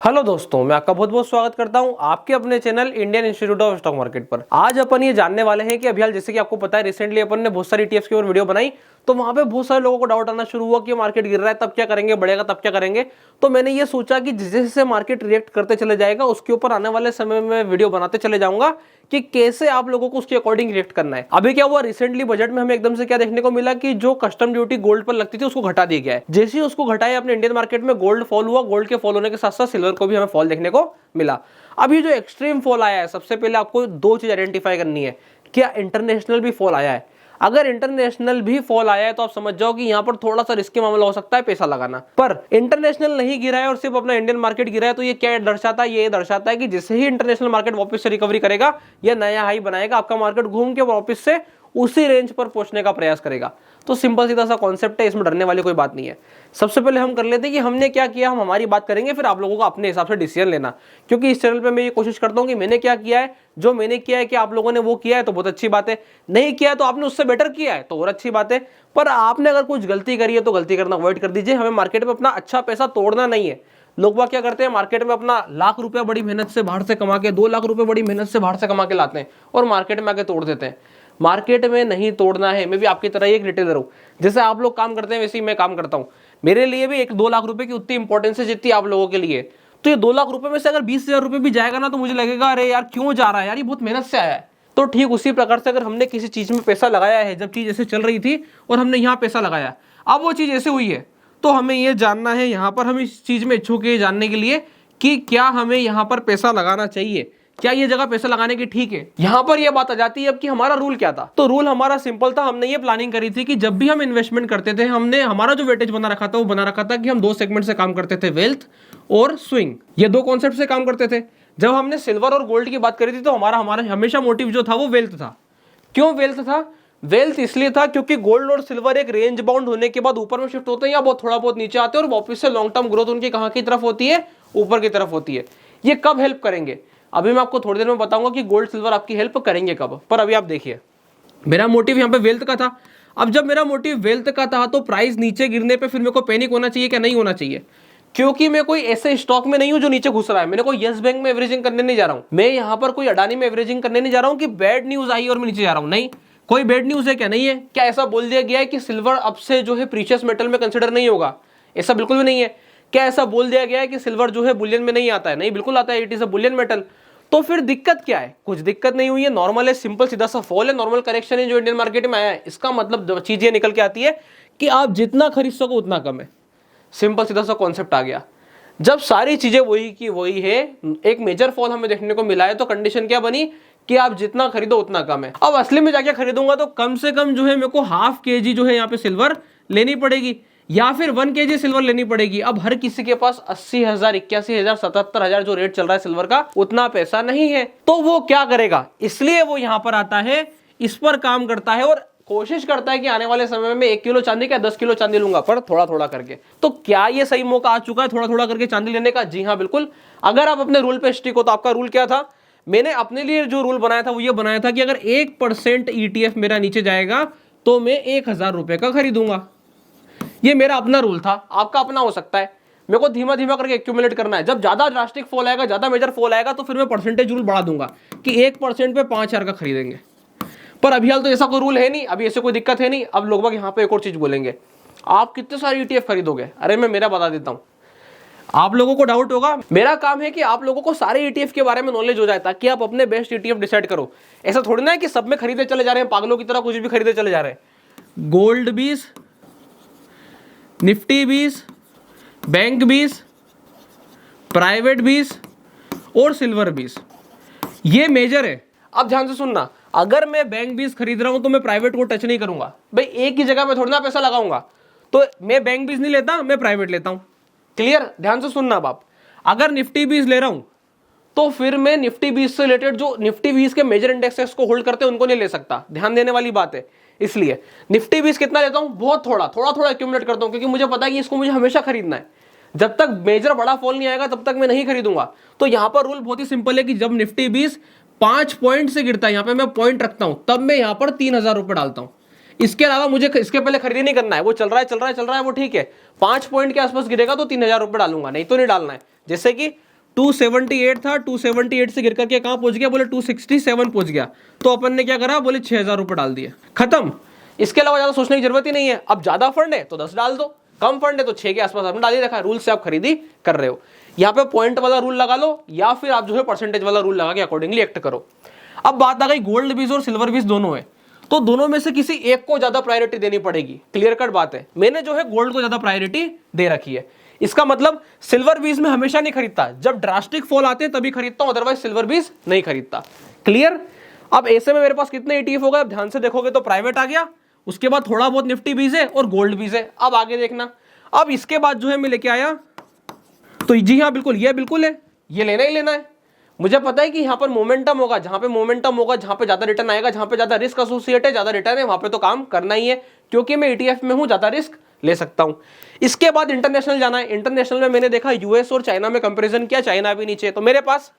Hello दोस्तों, मैं आपका बहुत बहुत स्वागत करता हूं आपके अपने channel Indian institute of stock market पर। आज अपन ये जानने वाले हैं कि अभी हाल जैसे कि आपको पता है रिसेंटली अपन ने बहुत सारी ईटीएफ्स के ऊपर वीडियो बनाई, तो वहां पे बहुत सारे लोगों को डाउट आना शुरू हुआ कि मार्केट गिर रहा है तब क्या करेंगे, बढ़ेगा तब क्या करेंगे। तो मैंने ये सोचा कि जैसे जैसे मार्केट रिएक्ट करते चले जाएगा उसके ऊपर आने वाले समय में वीडियो बनाते चले जाऊंगा कि कैसे आप लोगों को उसके अकॉर्डिंग रिएक्ट करना है। अभी क्या हुआ, रिसेंटली बजट में हमें एकदम से क्या देखने को मिला कि जो कस्टम ड्यूटी गोल्ड पर लगती थी उसको घटा दिया गया है। जैसे ही उसको घटाया अपने इंडियन मार्केट में गोल्ड फॉल हुआ, गोल्ड के फॉल होने के साथ साथ सिल्वर को भी हमें फॉल देखने को मिला। अभी जो एक्सट्रीम फॉल आया है, सबसे पहले आपको दो चीज आइडेंटिफाई करनी है, क्या इंटरनेशनल भी फॉल आया है। अगर इंटरनेशनल भी फॉल आया है तो आप समझ जाओ कि यहां पर थोड़ा सा रिस्की मामला हो सकता है पैसा लगाना। पर इंटरनेशनल नहीं गिरा है और सिर्फ अपना इंडियन मार्केट गिरा है, तो ये क्या दर्शाता है? ये दर्शाता है कि जैसे ही इंटरनेशनल मार्केट वापस से रिकवरी करेगा या नया हाई बनाएगा, आपका मार्केट घूम के वापस से उसी रेंज पर पहुंचने का प्रयास करेगा। तो सिंपल सीधा सा कॉन्सेप्ट है, इसमें डरने वाली कोई बात नहीं है। सबसे पहले हम कर लेते हैं कि हमने क्या किया, हम हमारी बात करेंगे, फिर आप लोगों को अपने हिसाब से डिसीजन लेना। क्योंकि इस चैनल पे मैं ये कोशिश करता हूं कि मैंने क्या किया है, जो मैंने किया है कि आप लोगों ने वो किया है तो बहुत अच्छी बात है, नहीं किया है तो आपने उससे बेटर किया है तो और अच्छी बात है। पर आपने अगर कुछ गलती करी है तो गलती करना अवॉइड कर दीजिए। हमें मार्केट में अपना अच्छा पैसा तोड़ना नहीं है। लोग बाग क्या करते हैं, मार्केट में अपना लाख रुपया बड़ी मेहनत से बाहर से कमा के, 2 लाख रुपए बड़ी मेहनत से बाहर से कमा के लाते हैं और मार्केट में आके तोड़ देते हैं। मार्केट में नहीं तोड़ना है। मैं भी आपकी तरह एक रिटेलर हूं, जैसे आप लोग काम करते हैं वैसे ही मैं काम करता हूं। मेरे लिए भी 1-2 लाख रुपए की उतनी इंपॉर्टेंस है जितनी आप लोगों के लिए। तो ये 2 लाख रुपए में से अगर 20,000 रुपए भी जाएगा ना तो मुझे लगेगा अरे यार क्यों जा रहा है यार, ये बहुत मेहनत से आया है। तो ठीक उसी प्रकार से अगर हमने किसी चीज में पैसा लगाया है, जब चीज ऐसे चल रही थी और हमने यहाँ पैसा लगाया, अब वो चीज ऐसे हुई है, तो हमें ये जानना है, यहाँ पर हम इस चीज में इच्छुक है जानने के लिए कि क्या हमें यहाँ पर पैसा लगाना चाहिए, क्या ये जगह पैसा लगाने की ठीक है। यहां पर ये बात आ जाती है अब कि हमारा रूल क्या था। तो रूल हमारा सिंपल था, हमने ये प्लानिंग करी थी कि जब भी हम इन्वेस्टमेंट करते थे, हमने हमारा जो वेटेज बना रखा था वो बना रखा था कि हम 2 सेगमेंट से काम करते थे, वेल्थ और स्विंग। ये 2 कॉन्सेप्ट से काम करते थे। जब हमने सिल्वर और गोल्ड की बात करी थी तो हमारा हमेशा मोटिव जो था वो वेल्थ था। क्यों वेल्थ था? वेल्थ इसलिए था क्योंकि गोल्ड और सिल्वर एक रेंज बाउंड होने के बाद ऊपर में शिफ्ट होते हैं या बहुत थोड़ा बहुत नीचे आते हैं और वापस से लॉन्ग टर्म ग्रोथ उनकी कहां की तरफ होती है, ऊपर की तरफ होती है। ये कब हेल्प करेंगे, अभी मैं आपको थोड़ी देर में बताऊंगा कि गोल्ड सिल्वर आपकी हेल्प करेंगे कब। पर अभी आप देखिए, मेरा मोटिव यहाँ पे वेल्थ का था। अब जब मेरा मोटिव वेल्थ का था तो प्राइस नीचे गिरने पे फिर मेरे को पैनिक होना चाहिए क्या नहीं होना चाहिए? क्योंकि मैं कोई ऐसे स्टॉक में नहीं हूं जो नीचे घुस रहा है। मैंने कोई यस बैंक में एवरेजिंग करने नहीं जा रहा हूं, मैं यहाँ पर कोई अडानी में एवरेजिंग करने नहीं जा रहा हूं कि बैड न्यूज आई और मैं नीचे जा रहा हूं। नहीं, कोई बैड न्यूज है क्या? नहीं है। क्या ऐसा बोल दिया गया है कि सिल्वर अब से जो है प्रीशियस मेटल में कंसिडर नहीं होगा? ऐसा बिल्कुल भी नहीं है। क्या ऐसा बोल दिया गया है कि सिल्वर जो है बुलियन में नहीं आता है? नहीं, बिल्कुल आता है, it is a Boolean metal. तो फिर दिक्कत क्या है? कुछ दिक्कत नहीं हुई है, नॉर्मल है, सिंपल सीधा सा फॉल है, नॉर्मल करेक्शन है जो इंडियन मार्केट में आया है। इसका मतलब चीज ये निकल के आती है कि आप जितना खरीद सको उतना कम है। सिंपल सीधा सा कॉन्सेप्ट आ गया। जब सारी चीजें वही की वही है, एक मेजर फॉल हमें देखने को मिला है, तो कंडीशन क्या बनी कि आप जितना खरीदो उतना कम है। अब असली में जाके खरीदूंगा तो कम से कम जो है मेरे को ½ kg जो है यहाँ पे सिल्वर लेनी पड़ेगी या फिर 1 kg सिल्वर लेनी पड़ेगी। अब हर किसी के पास 80,000, 81,000, 77,000 जो रेट चल रहा है सिल्वर का, उतना पैसा नहीं है। तो वो क्या करेगा? इसलिए वो यहां पर आता है, इस पर काम करता है और कोशिश करता है कि आने वाले समय में 1 किलो चांदी का 10 किलो चांदी लूंगा, पर थोड़ा थोड़ा करके। तो क्या ये सही मौका आ चुका है थोड़ा थोड़ा करके चांदी लेने का? जी हाँ, बिल्कुल। अगर आप अपने रूल पे स्टिक हो तो आपका रूल क्या था? मैंने अपने लिए जो रूल बनाया था वो ये बनाया था कि अगर 1% ETF मेरा नीचे जाएगा तो मैं 1,000 रुपए का खरीदूंगा। ये मेरा अपना रूल था, आपका अपना हो सकता है। मेरे को धीमा धीमा करके एक्यूमुलेट करना है। जब ज्यादा ड्रास्टिक फॉल आएगा, ज्यादा मेजर फॉल आएगा, तो फिर मैं परसेंटेज रूल बढ़ा दूंगा कि 1% पे 5,000 का खरीदेंगे। पर अभी हाल तो ऐसा कोई रूल है नहीं, अभी ऐसे कोई दिक्कत है नहीं। अब लोग बाग यहाँ पे एक और चीज बोलेंगे, आप कितने सारे ETF खरीदोगे? अरे मैं मेरा बता देता हूँ। आप लोगों को डाउट होगा, मेरा काम है कि आप लोगों को सारे ETF के बारे में नॉलेज हो जाए ताकि आप अपने बेस्ट ETF डिसाइड करो। ऐसा थोड़ी ना है कि सब में खरीदे चले जा रहे हैं, पागलों की तरह कुछ भी खरीदे चले जा रहे हैं। गोल्ड 20, निफ्टी 20, बैंक 20, प्राइवेट 20 और सिल्वर 20, ये मेजर है। अब ध्यान से सुनना, अगर मैं बैंक 20 खरीद रहा हूं तो मैं प्राइवेट को टच नहीं करूंगा। भाई एक ही जगह में थोड़ी ना पैसा लगाऊंगा, तो मैं बैंक 20 नहीं लेता, मैं प्राइवेट लेता हूं। क्लियर? ध्यान से सुनना बाप। अगर निफ्टी 20 ले रहा हूं तो फिर मैं निफ्टी 20 से रिलेटेड जो निफ्टी 20 के मेजर इंडेक्सेस को होल्ड करते हैं उनको नहीं ले सकता। ध्यान देने वाली बात है। इसलिए निफ्टी 20 कितना लेता हूं? बहुत थोड़ा थोड़ा एक्यूमुलेट करता हूं, क्योंकि मुझे पता है कि इसको मुझे हमेशा खरीदना है। जब तक मेजर बड़ा फॉल नहीं आएगा तब तक मैं नहीं खरीदूंगा। तो यहां पर रूल बहुत ही सिंपल है कि जब निफ्टी 20 5 पॉइंट से गिरता है, यहां पे मैं पॉइंट रखता हूं, तब मैं यहां पर 3,000 रुपए डालता हूं। इसके अलावा मुझे इसके पहले खरीदी नहीं करना है। वो चल रहा है वो ठीक है, 5 पॉइंट के आसपास गिरेगा तो 3,000 रुपए डालूंगा, नहीं तो नहीं डालना है। जैसे कि 278 था, 278 से गिर करके कहां पहुंच गया, बोले 267 पहुंच गया। तो अपन ने क्या करा, बोले 6000 रुपए डाल दिए, खत्म। इसके अलावा ज्यादा सोचने की जरूरत ही नहीं है। अब ज्यादा फंड है तो 10 डाल दो, कम फंड है तो 6 के आसपास आपने डाल ही रखा है। रूल से आप खरीदी कर रहे हो, यहाँ पे पॉइंट वाला रूल लगा लो या फिर आप जो है परसेंटेज वाला रूल लगा के अकॉर्डिंगली एक्ट करो। अब बात आ गई गोल्ड बीज और सिल्वर बीज दोनों है, तो दोनों में से किसी एक को ज्यादा प्रायोरिटी देनी पड़ेगी। क्लियर कट बात है। मैंने जो है गोल्ड को ज्यादा प्रायोरिटी दे रखी है। इसका मतलब सिल्वर बीज में हमेशा नहीं खरीदता, जब ड्रास्टिक फॉल आते हैं तभी खरीदता हूं, अदरवाइज सिल्वर बीज नहीं खरीदता। क्लियर। अब ऐसे में मेरे पास कितने ETF हो गए, अब ध्यान से देखोगे तो प्राइवेट आ गया, उसके बाद थोड़ा बहुत निफ्टी बीज है और गोल्ड बीज है। अब आगे देखना, अब इसके बाद जो है मैं लेके आया, तो जी हाँ बिल्कुल ये बिल्कुल है, ये लेना ही लेना है। मुझे पता है कि यहाँ पर मोमेंटम होगा, जहां पे मोमेंटम होगा, जहां पे ज्यादा रिटर्न आएगा, जहां पे ज्यादा रिस्क एसोसिएट है, ज्यादा रिटर्न है, वहां पे तो काम करना ही है, क्योंकि मैं ETF में हूं, ज्यादा रिस्क ले सकता हूं। इसके बाद इंटरनेशनल जाना है। इंटरनेशनल में मैंने देखा US और चाइना में कंपैरिजन किया, चाइना भी नीचे, तो मेरे पास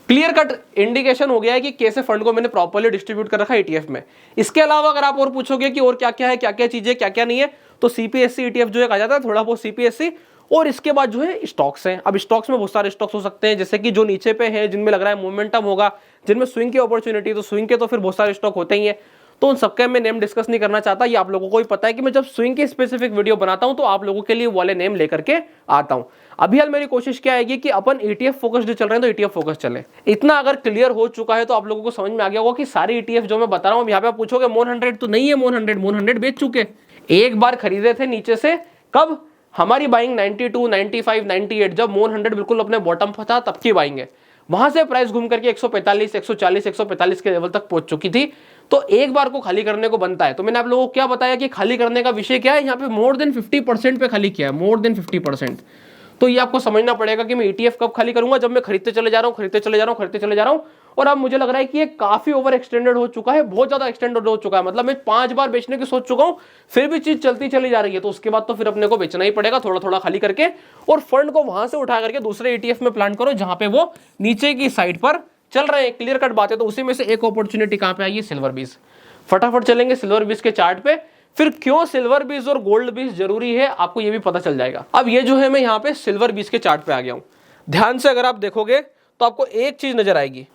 क्लियर कट इंडिकेशन हो गया है कि कैसे फंड को मैंने प्रॉपर्ली डिस्ट्रीब्यूट कर रखा है ETF में। इसके अलावा अगर आप और पूछोगे कि और क्या क्या है, क्या क्या चीजें, क्या क्या नहीं है, तो CPSE ETF जो है कहा जाता है, थोड़ा बहुत CPSE, और इसके बाद जो है स्टॉक्स हैं। अब स्टॉक्स में बहुत सारे स्टॉक्स हो सकते हैं, जैसे कि जो नीचे पे हैं, जिनमें लग रहा है मोमेंटम होगा, जिनमें स्विंग की अपॉर्चुनिटी, तो स्विंग के तो फिर बहुत सारे स्टॉक होते ही हैं, तो उन सबके मैं नेम डिस्कस नहीं करना चाहता। ये आप लोगों को भी पता है कि मैं जब स्विंग की स्पेसिफिक वीडियो बनाता हूं तो आप लोगों के लिए वाले नेम लेकर के आता हूं। अभी हाल मेरी कोशिश क्या आएगी कि अपन ETF फोकस्ड चल रहे हैं तो ETF फोकस चले। इतना अगर क्लियर हो चुका है तो आप लोगों को समझ में आ गया होगा कि सारी ETF जो मैं बता रहा हूं, यहाँ पे आप पूछोगे मोन 100 तो नहीं है, मोन 100 बेच चुके, एक बार खरीदे थे नीचे से, कब, हमारी बाइंग 92, 95, 98, जब मोन 100 बिल्कुल अपने बॉटम पर था तब की बाइंग है। वहां से प्राइस घूम करके 145, 140, 145 के लेवल तक पहुंच चुकी थी, तो एक बार को खाली करने को बनता है। तो मैंने आप लोगों को क्या बताया कि खाली करने का विषय क्या है, यहाँ पे मोर देन 50% पे खाली किया है, मोर देन 50%। तो ये आपको समझना पड़ेगा कि मैं ETF कब खाली करूंगा, जब मैं खरीदते चले जा रहा हूं, खरीदते चले जा रहा हूं, खरीदते चले जा रहा हूं। और अब मुझे लग रहा है कि ये काफी ओवर एक्सटेंडेड हो चुका है, बहुत ज्यादा एक्सटेंडेड हो चुका है, मतलब मैं 5 बार बेचने की सोच चुका हूं, फिर भी चीज चलती चली जा रही है, तो उसके बाद तो फिर अपने को बेचना ही पड़ेगा, थोड़ा थोड़ा खाली करके, और फंड को वहां से उठा करके दूसरे ETF में प्लान करो जहां पे वो नीचे की साइड पर चल रहे हैं। क्लियर कट बात है। तो उसी में से एक अपॉर्चुनिटी कहां पे आई है, सिल्वर बीज। फटाफट चलेंगे सिल्वर बीज के चार्ट पे, फिर क्यों सिल्वर बीज और गोल्ड बीज जरूरी है आपको ये भी पता चल जाएगा। अब ये जो है मैं यहाँ पे सिल्वर बीज के चार्ट पे आ गया हूं। ध्यान से अगर आप देखोगे तो आपको एक चीज नजर आएगी,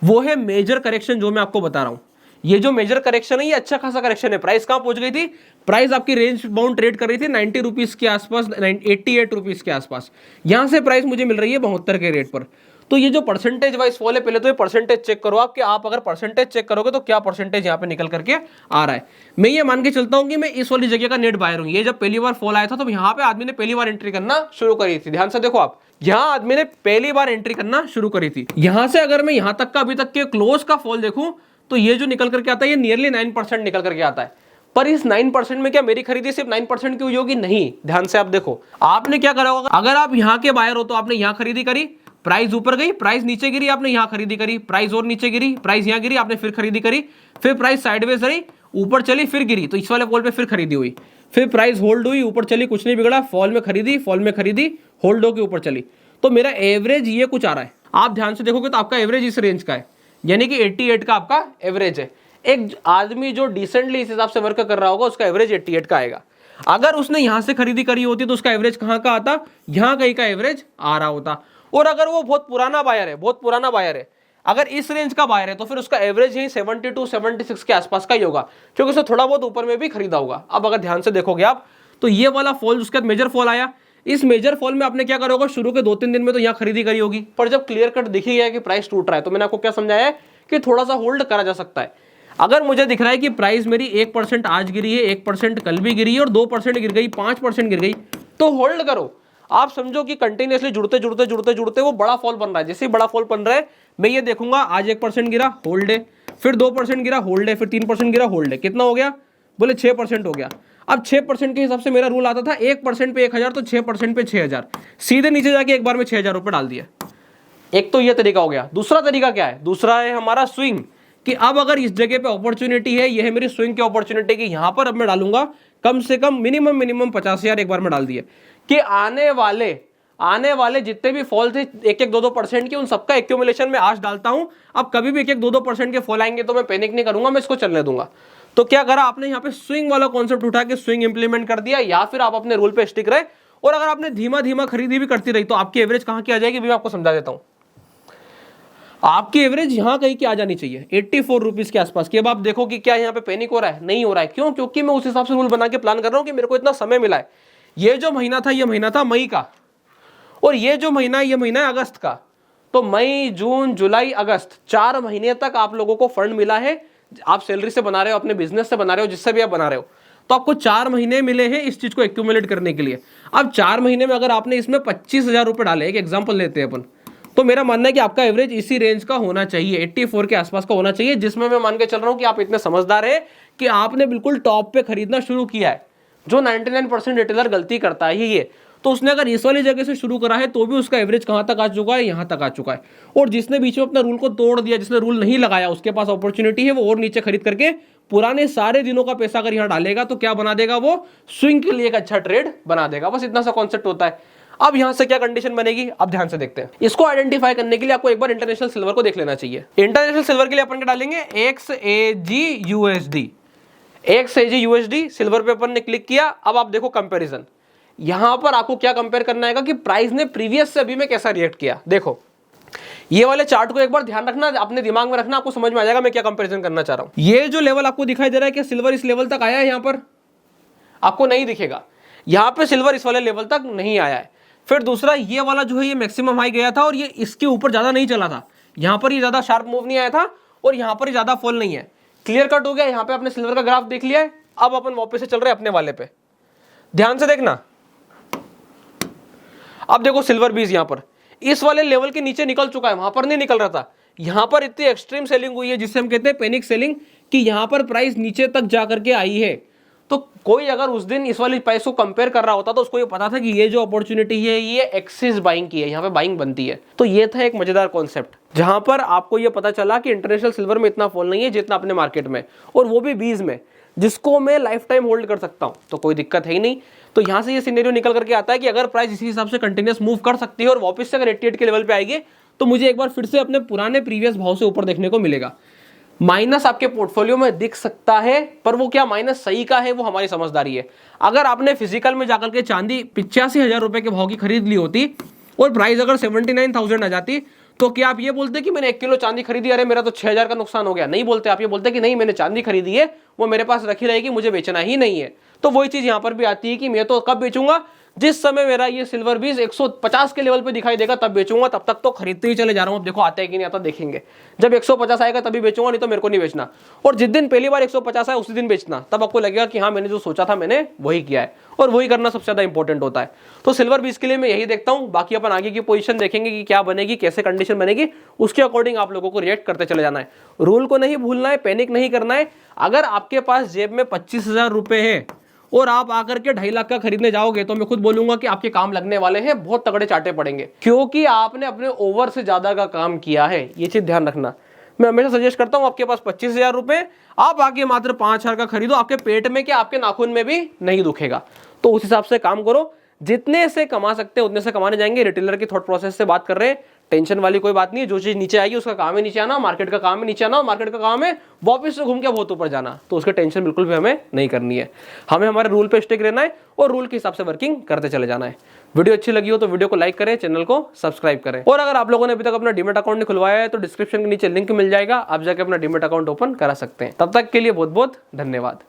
वो है मेजर करेक्शन जो मैं आपको बता रहा हूं। ये जो मेजर करेक्शन है ये अच्छा खासा करेक्शन है। प्राइस कहां पहुंच गई थी, प्राइस आपकी रेंज बाउंड ट्रेड कर रही थी 90 रुपीज के आसपास, 88 रुपीज के आसपास। यहां से प्राइस मुझे मिल रही है 72 के रेट पर। तो ये जो परसेंटेज वाइज फॉल है, पहले तो ये परसेंटेज चेक करो आप, कि आप अगर परसेंटेज चेक करोगे तो क्या परसेंटेज यहाँ पे निकल करके आ रहा है। मैं ये मान के चलता हूँ कि मैं इस वाली जगह का नेट बायर हूँ। ये जब पहली बार फॉल आया था तो यहाँ पे आदमी ने पहली बार एंट्री करना शुरू करी थी। ध्यान से देखो आप, यहाँ आदमी ने पहली बार एंट्री करना शुरू करी थी। यहां से अगर मैं यहाँ तक का अभी तक के क्लोज का फॉल देखूं तो ये जो निकल करके आता है ये नियरली 9% निकल करके आता है। पर इस 9% में क्या मेरी खरीदी सिर्फ 9% की हुई होगी? नहीं। ध्यान से आप देखो, आपने क्या करा होगा, अगर आप यहाँ के बायर हो तो आपने यहाँ खरीदी करी, प्राइस ऊपर गई, प्राइस नीचे गिरी, आपने यहाँ खरीदी करी, प्राइस और नीचे गिरी, प्राइस यहाँ गिरी, आपने फिर खरीदी करी, फिर प्राइस साइडवेज रही, ऊपर चली, फिर गिरी, तो इस वाले फॉल पे फिर खरीदी हुई, फिर प्राइस होल्ड हुई, ऊपर चली, कुछ नहीं बिगड़ा, फॉल में खरीदी, होल्ड होकर ऊपर चली। तो मेरा एवरेज ये कुछ आ रहा है। आप ध्यान से देखोगे तो आपका एवरेज इस रेंज का है, यानी कि 88 का आपका एवरेज है। एक आदमी जो डिसेंटली इस हिसाब से वर्क कर रहा होगा उसका एवरेज 88 का आएगा। अगर उसने यहां से खरीदी करी होती तो उसका एवरेज कहां का आता, यहां कहीं का एवरेज आ रहा होता। और अगर वो बहुत पुराना बायर है, अगर इस रेंज का बायर है तो फिर उसका एवरेज ही 72 76 के आसपास का ही होगा, क्योंकि उसने थोड़ा बहुत ऊपर में भी खरीदा होगा। अब अगर ध्यान से देखोगे आप तो ये वाला फॉल, उसके बाद मेजर फॉल आया, इस मेजर फॉल में आपने क्या करा होगा, शुरू के 2-3 दिन में तो यहाँ खरीदी करी होगी, पर जब क्लियर कट दिख ही गया कि प्राइस टूट रहा है तो मैंने आपको क्या समझाया है कि थोड़ा सा होल्ड करा जा सकता है। अगर मुझे दिख रहा है कि प्राइस मेरी 1% आज गिरी है, 1% कल भी गिरी है और 2% गिर गई, 5% गिर गई, तो होल्ड करो। आप समझो कि कंटिन्यूअसली जुड़ते वो बड़ा फॉल बन रहा है। जैसे ही बड़ा फॉल बन रहा है मैं ये देखूंगा, आज 1% गिरा, होल्ड है, फिर 2% गिरा, होल्ड है, फिर 3% गिरा, होल्ड है, कितना हो गया, बोले 6% हो गया। अब 6% के हिसाब से मेरा रूल आता था 1% पे 1000, तो 6% पे 6000, सीधे नीचे जाके एक बार में 6000 रुपए डाल दिया। एक तो ये तरीका हो गया। दूसरा तरीका क्या है, दूसरा है हमारा स्विंग, कि अब अगर इस जगह पे अपॉर्चुनिटी है, ये है मेरी स्विंग की अपॉर्चुनिटी, कि यहां पर अब मैं डालूंगा कम से कम मिनिमम 50,000 एक बार में डाल दिए, कि आने वाले जितने भी फॉल थे 1-2% के, उन सबका एक्यूमुलेशन में आज डालता हूं। अब कभी भी 1-2% के फॉल आएंगे तो मैं पैनिक नहीं करूंगा, मैं इसको चलने दूंगा। तो क्या करा आपने, यहाँ पे स्विंग वाला कॉन्सेप्ट उठा के स्विंग इंप्लीमेंट कर दिया, या फिर आप अपने रूल पे स्टिक रहे और अगर आपने धीमा धीमा खरीदी भी करती रही तो आपकी एवरेज कहां की आ जाएगी, मैं आपको समझा देता हूं। आपकी एवरेज यहां कहीं की आ जानी चाहिए 84 रुपीज के आसपास की। अब आप देखो कि क्या यहाँ पे पैनिक हो रहा है, नहीं हो रहा है। क्यों? क्योंकि मैं उस हिसाब से रूल बना के प्लान कर रहा हूं कि मेरे को इतना समय मिला है। ये जो महीना था, ये महीना था मई का, और ये जो महीना है, ये महीना है अगस्त का। तो मई, जून, जुलाई, अगस्त, 4 महीने तक आप लोगों को फंड मिला है। आप सैलरी से बना रहे हो, अपने बिजनेस से बना रहे हो, जिससे भी आप बना रहे हो, तो आपको 4 महीने मिले हैं इस चीज को एक्यूमुलेट करने के लिए। अब 4 महीने में अगर आपने इसमें 25,000 रुपए डाले, एक एग्जाम्पल लेते हैं अपन, तो मेरा मानना है कि आपका एवरेज इसी रेंज का होना चाहिए, 84 के आसपास का होना चाहिए, जिसमें मैं मान के चल रहा हूं कि आप इतने समझदार है कि आपने बिल्कुल टॉप पे खरीदना शुरू किया है। जो 99% रिटेलर गलती करता है ये, तो उसने अगर इस वाली जगह से शुरू करा है तो भी उसका एवरेज कहां तक आ चुका है, यहां तक आ चुका है। और जिसने बीच में अपना रूल को तोड़ दिया, जिसने रूल नहीं लगाया, उसके पास अपॉर्चुनिटी है वो और नीचे खरीद करके पुराने सारे दिनों का पैसा अगर यहां डालेगा तो क्या बना देगा, वो स्विंग के लिए एक अच्छा ट्रेड बना देगा। बस इतना सा कॉन्सेप्ट होता है। अब यहां से क्या कंडीशन बनेगी, अब ध्यान से देखते हैं। इसको आइडेंटिफाई करने के लिए आपको एक बार इंटरनेशनल सिल्वर को देख लेना चाहिए। इंटरनेशनल सिल्वर के लिए अपन क्या डालेंगे, XAGUSD। XAGUSD सिल्वर पे अपन ने क्लिक किया। अब आप देखो कंपैरिजन, यहां पर आपको क्या कंपेयर करना है कि प्राइस ने प्रीवियस से अभी में कैसा रिएक्ट किया। देखो ये वाले चार्ट को एक बार ध्यान रखना, अपने दिमाग में रखना, आपको समझ में आ जाएगा मैं क्या कंपैरिजन करना चाह रहा हूं। ये जो लेवल आपको दिखाई दे रहा है कि सिल्वर इस लेवल तक आया है, यहां पर आपको नहीं दिखेगा, यहां पे सिल्वर इस वाले लेवल तक नहीं आया है। फिर दूसरा ये वाला जो है ये मैक्सिमम हाई गया था और ये इसके ऊपर ज्यादा नहीं चला था, यहां पर ये ज्यादा शार्प मूव नहीं आया था और यहां पर ज्यादा फॉल नहीं है। क्लियर कट हो गया। यहां पे आपने सिल्वर का ग्राफ देख लिया है। अब अपन वापस से चल रहे हैं अपने वाले पे, ध्यान से देखना। अब देखो सिल्वर बीज यहां पर इस वाले लेवल के नीचे निकल चुका है, वहां पर नहीं निकल रहा था। यहां पर इतनी एक्सट्रीम सेलिंग हुई है जिससे हम कहते हैं पैनिक सेलिंग, कि यहां पर प्राइस नीचे तक जाकर के आई है। तो कोई अगर उस दिन इस वाली प्राइस को कंपेयर कर रहा होता तो उसको ये पता था कि ये जो अपॉर्चुनिटी है ये एक्सिस बाइंग की है, यहां पे बाइंग बनती है। तो ये था एक मजेदार कॉन्सेप्ट जहां पर आपको ये पता चला कि इंटरनेशनल सिल्वर में इतना फॉल नहीं है जितना अपने मार्केट में, और वो भी बीज में, जिसको मैं लाइफ टाइम होल्ड कर सकता हूं, तो कोई दिक्कत है ही नहीं। तो यहां से ये सिनेरियो निकल करके आता है कि अगर प्राइस इसी हिसाब से कंटिन्यूस मूव कर सकती है और वापस से अगर 88 के लेवल पे आएगी तो मुझे एक बार फिर से अपने पुराने प्रीवियस भाव से ऊपर देखने को मिलेगा। माइनस आपके पोर्टफोलियो में दिख सकता है, पर वो क्या माइनस सही का है वो हमारी समझदारी है। अगर आपने फिजिकल में जाकर के चांदी 85,000 रुपए के भाव की खरीद ली होती और प्राइस अगर 79,000 आ जाती, तो क्या आप ये बोलते कि मैंने 1 किलो चांदी खरीदी, अरे मेरा तो 6,000 का नुकसान हो गया? नहीं बोलते। आप ये बोलते कि नहीं मैंने चांदी खरीदी है, वो मेरे पास रखी रहेगी, मुझे बेचना ही नहीं है। तो वही चीज यहां पर भी आती है कि मैं तो कब बेचूंगा, जिस समय मेरा ये सिल्वर बीज 150 के लेवल पे दिखाई देगा तब बेचूंगा। तब तक तो खरीदते ही चले जा रहा हूं। अब देखो आता है कि नहीं आता देखेंगे। जब 150 आएगा तभी बेचूंगा, नहीं तो मेरे को नहीं बेचना। और जिस दिन पहली बार 150 आए उसी दिन बेचना, तब आपको लगेगा कि हाँ मैंने जो सोचा था मैंने वही किया है, और वही करना सबसे ज्यादा इंपॉर्टेंट होता है। तो सिल्वर बीज के लिए मैं यही देखता हूं। बाकी अपन आगे की पोजीशन देखेंगे कि क्या बनेगी, कैसे कंडीशन बनेगी, उसके अकॉर्डिंग आप लोगों को रिएक्ट करते चले जाना है। रूल को नहीं भूलना है, पैनिक नहीं करना है। अगर आपके पास जेब में 25,000 रुपए है और आप आकर के 2.5 लाख का खरीदने जाओगे तो मैं खुद बोलूंगा कि आपके काम लगने वाले हैं, बहुत तगड़े चाटे पड़ेंगे, क्योंकि आपने अपने ओवर से ज्यादा का काम किया है। ये चीज ध्यान रखना। मैं हमेशा सजेस्ट करता हूं, आपके पास 25,000 रुपए, आप आके मात्र 5,000 का खरीदो। आपके पेट में क्या, आपके नाखून में भी नहीं दुखेगा। तो उस हिसाब से काम करो, जितने से कमा सकते हैं उतने से कमाने जाएंगे। रिटेलर की थॉट प्रोसेस से बात कर रहे हैं, टेंशन वाली कोई बात नहीं है। जो चीज नीचे आएगी उसका काम है नीचे आना, मार्केट का काम है नीचे आना, और मार्केट का काम है वापस से घूम के बहुत ऊपर जाना। तो उसकी टेंशन बिल्कुल भी हमें नहीं करनी है। हमें हमारे रूल पे स्टिक रहना है और रूल के हिसाब से वर्किंग करते चले जाना है। वीडियो अच्छी लगी हो तो वीडियो को लाइक करें, चैनल को सब्सक्राइब करें, और अगर आप लोगों ने अभी तक अपना डीमैट अकाउंट नहीं खुलवाया है तो डिस्क्रिप्शन के नीचे लिंक मिल जाएगा, आप जाके अपना डीमैट अकाउंट ओपन करा सकते हैं। तब तक के लिए बहुत बहुत धन्यवाद।